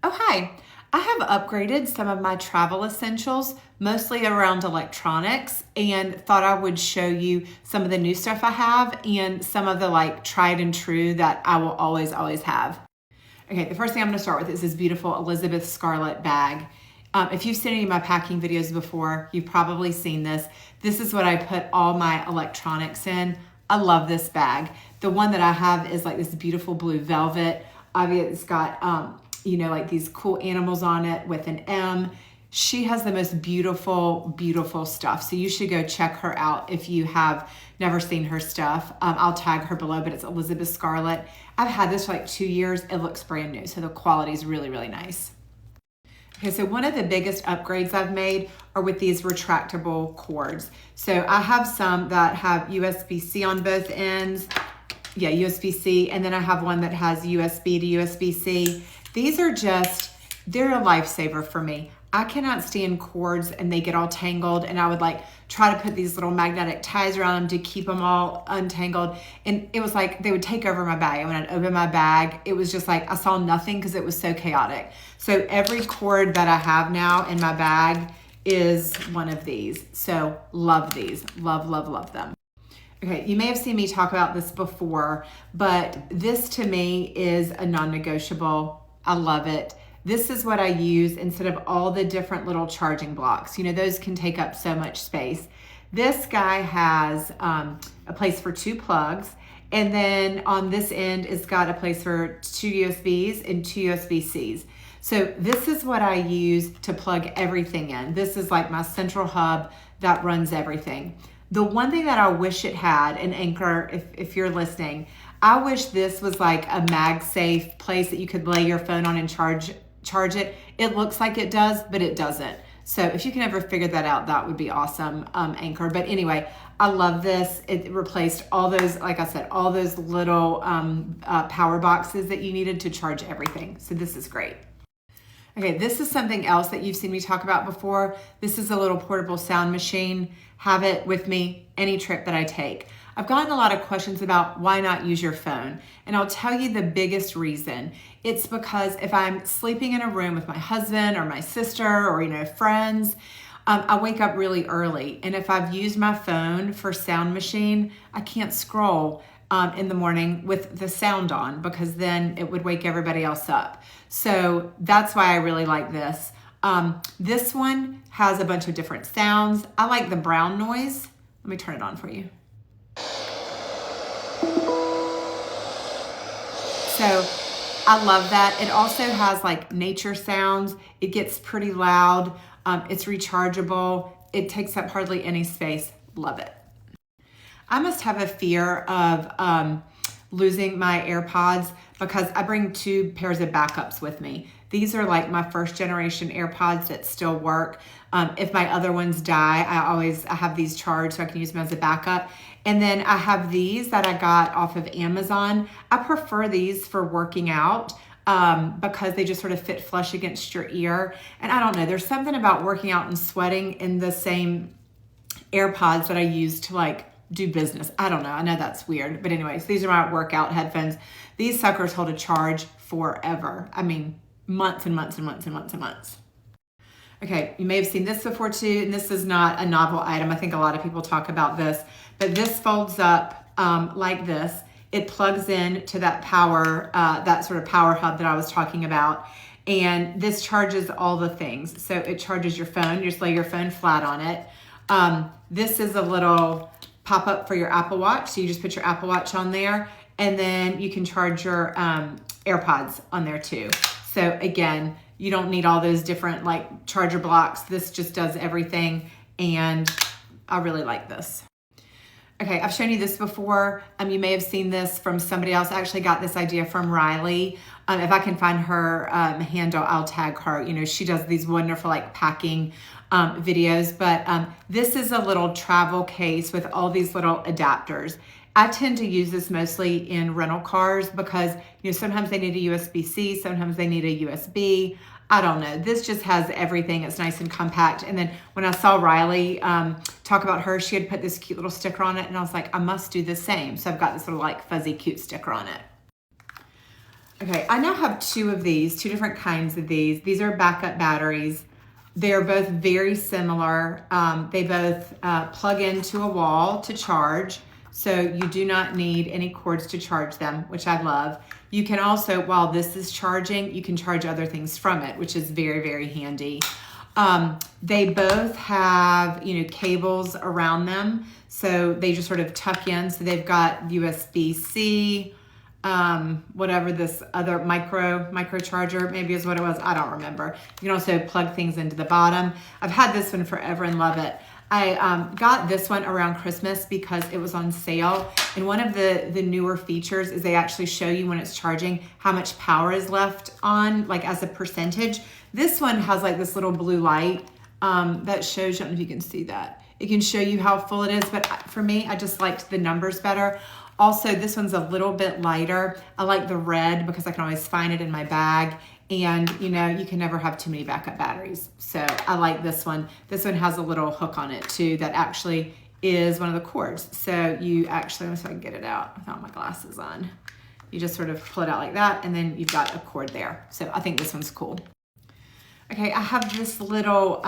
Oh, hi. I have upgraded some of my travel essentials, mostly around electronics, and thought I would show you some of the new stuff I have and some of the tried and true that I will always have. Okay, the first thing I'm going to start with is this beautiful Elizabeth Scarlett bag. If you've seen any of my packing videos before, you've probably seen this. This is what I put all my electronics in. I love this bag. The one that I have is like this beautiful blue velvet. Obviously, it's got, like these cool animals on it with an M. She has the most beautiful stuff. So you should go check her out if you have never seen her stuff. I'll tag her below, but it's Elizabeth Scarlett. I've had this for like 2 years. It looks brand new. So the quality is really nice. Okay, so one of the biggest upgrades I've made are with these retractable cords. So I have some that have USB-C on both ends. Yeah, USB-C. And then I have one that has USB to USB-C. These are they're a lifesaver for me. I cannot stand cords and they get all tangled, and I would try to put these little magnetic ties around them to keep them all untangled. And it was like they would take over my bag. And when I'd open my bag, it was just like I saw nothing because it was so chaotic. So every cord that I have now in my bag is one of these. So love these. Love them. Okay, you may have seen me talk about this before, but this to me is a non-negotiable. I love it. This is what I use instead of all the different little charging blocks. You know, those can take up so much space. This guy has a place for 2 plugs, and then on this end, it's got a place for 2 USBs and 2 USB-Cs. So this is what I use to plug everything in. This is like my central hub that runs everything. The one thing that I wish it had, and Anchor, if you're listening, I wish this was like a MagSafe place that you could lay your phone on and charge it. It looks like it does, but it doesn't. So if you can ever figure that out, that would be awesome, Anchor. But anyway, I love this. It replaced all those, like I said, all those little power boxes that you needed to charge everything. So this is great. Okay, this is something else that you've seen me talk about before. This is a little portable sound machine. Have it with me any trip that I take. I've gotten a lot of questions about why not use your phone. And I'll tell you the biggest reason. It's because if I'm sleeping in a room with my husband or my sister or, friends, I wake up really early. And if I've used my phone for sound machine, I can't scroll in the morning with the sound on because then it would wake everybody else up. So that's why I really like this. This one has a bunch of different sounds. I like the brown noise. Let me turn it on for you. So I love that. It also has nature sounds. It gets pretty loud. It's rechargeable. It takes up hardly any space. Love it. I must have a fear of losing my AirPods because I bring 2 pairs of backups with me. These are like my first generation AirPods that still work. If my other ones die, I have these charged so I can use them as a backup. And then I have these that I got off of Amazon. I prefer these for working out because they just sort of fit flush against your ear. And I don't know, there's something about working out and sweating in the same AirPods that I use to do business. I don't know. I know that's weird. But anyways, these are my workout headphones. These suckers hold a charge forever. I mean, months and months. Okay, you may have seen this before too, and this is not a novel item. I think a lot of people talk about this, but this folds up like this. It plugs in to that power, that sort of power hub that I was talking about. And this charges all the things. So it charges your phone. You just lay your phone flat on it. This is a little pop-up for your Apple Watch. So you just put your Apple Watch on there, and then you can charge your AirPods on there too. So again, you don't need all those different charger blocks. This just does everything, and I really like this. Okay, I've shown you this before. You may have seen this from somebody else. I actually got this idea from Riley. If I can find her handle, I'll tag her. She does these wonderful packing videos, but this is a little travel case with all these little adapters. I tend to use this mostly in rental cars because sometimes they need a USB-C, sometimes they need a USB. I don't know. This just has everything. It's nice and compact. And then when I saw Riley talk about her, she had put this cute little sticker on it, and I was like, I must do the same. So I've got this little fuzzy cute sticker on it. Okay, I now have two of these, two different kinds of these. These are backup batteries. They're both very similar. They both plug into a wall to charge. So you do not need any cords to charge them, which I love. You can also, while this is charging, you can charge other things from it, which is very, very handy. They both have, cables around them. So they just sort of tuck in. So they've got USB-C, whatever this other micro charger maybe is what it was. I don't remember. You can also plug things into the bottom. I've had this one forever and love it. I got this one around Christmas because it was on sale. And one of the newer features is they actually show you when it's charging how much power is left on, like as a percentage. This one has like this little blue light that shows you, I don't know if you can see that. It can show you how full it is, but for me, I just liked the numbers better. Also, this one's a little bit lighter. I like the red because I can always find it in my bag. And you can never have too many backup batteries. So I like this one. This one has a little hook on it too that actually is one of the cords. So you actually, let me see if I can get it out without my glasses on. You just sort of pull it out like that and then you've got a cord there. So I think this one's cool. Okay, I have this little,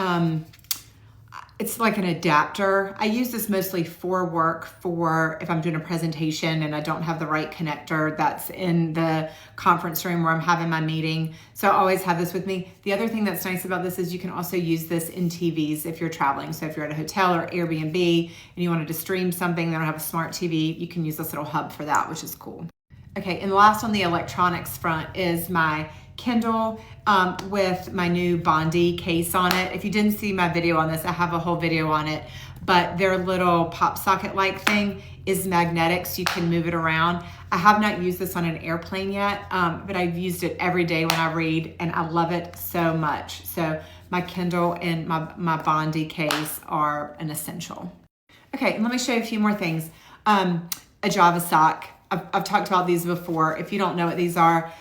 it's like an adapter. I use this mostly for work, for if I'm doing a presentation and I don't have the right connector that's in the conference room where I'm having my meeting. So I always have this with me. The other thing that's nice about this is you can also use this in TVs if you're traveling. So if you're at a hotel or Airbnb and you wanted to stream something, they don't have a smart TV, you can use this little hub for that, which is cool. Okay, and last on the electronics front is my Kindle with my new Bondi case on it. If you didn't see my video on this, I have a whole video on it, but their little pop socket like thing is magnetic, so you can move it around. I have not used this on an airplane yet, but I've used it every day when I read and I love it so much. So my Kindle and my Bondi case are an essential. Okay, let me show you a few more things. A Java sock. I've talked about these before. If you don't know what these are,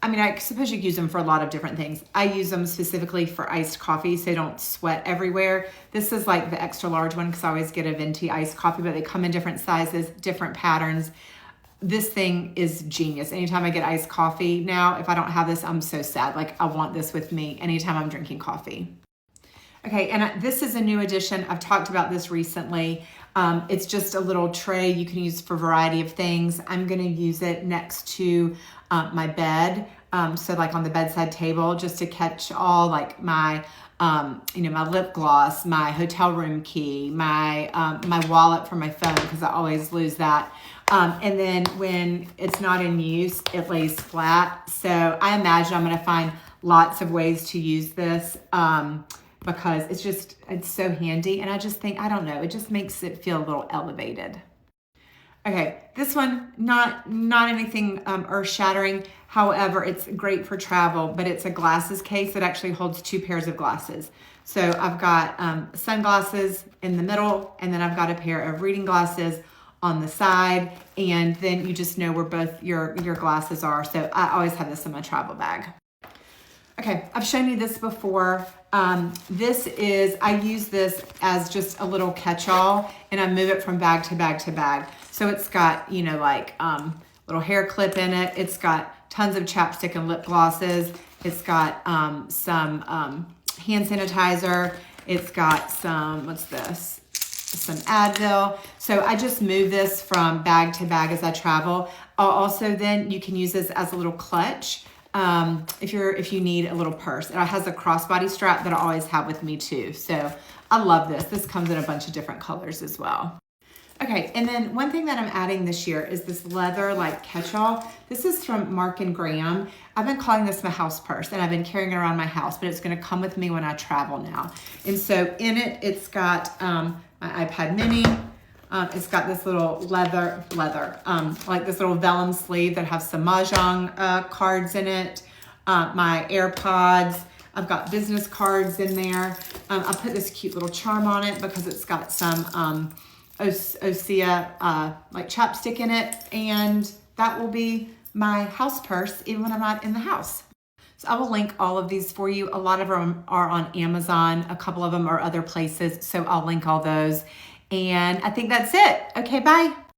I suppose you could use them for a lot of different things. I use them specifically for iced coffee so they don't sweat everywhere. This is like the extra large one because I always get a venti iced coffee, but they come in different sizes, different patterns. This thing is genius. Anytime I get iced coffee now, if I don't have this, I'm so sad. Like I want this with me anytime I'm drinking coffee. Okay, and this is a new addition. I've talked about this recently. It's just a little tray you can use for a variety of things. I'm gonna use it next to my bed. So like on the bedside table, just to catch all like my, my lip gloss, my hotel room key, my wallet for my phone, because I always lose that. And then when it's not in use, it lays flat. So I imagine I'm gonna find lots of ways to use this. Because it's so handy. And I just think, I don't know, it just makes it feel a little elevated. Okay, this one, not anything earth-shattering. However, it's great for travel, but it's a glasses case that actually holds 2 pairs of glasses. So I've got sunglasses in the middle, and then I've got a pair of reading glasses on the side, and then you just know where both your glasses are. So I always have this in my travel bag. Okay, I've shown you this before. I use this as just a little catch-all, and I move it from bag to bag to bag. So it's got, little hair clip in it. It's got tons of chapstick and lip glosses. It's got some hand sanitizer. It's got some, what's this? Some Advil. So I just move this from bag to bag as I travel. Also, then you can use this as a little clutch. If you need a little purse. It has a crossbody strap that I always have with me too. So I love this. This comes in a bunch of different colors as well. Okay, and then one thing that I'm adding this year is this leather like catch-all. This is from Mark and Graham. I've been calling this my house purse, and I've been carrying it around my house, but it's gonna come with me when I travel now. And so in it, it's got my iPad mini. It's got this little leather, like this little vellum sleeve that has some Mahjong cards in it. My AirPods. I've got business cards in there. I put this cute little charm on it because it's got some Osea like chapstick in it. And that will be my house purse even when I'm not in the house. So I will link all of these for you. A lot of them are on Amazon. A couple of them are other places. So I'll link all those. And I think that's it. Okay, bye.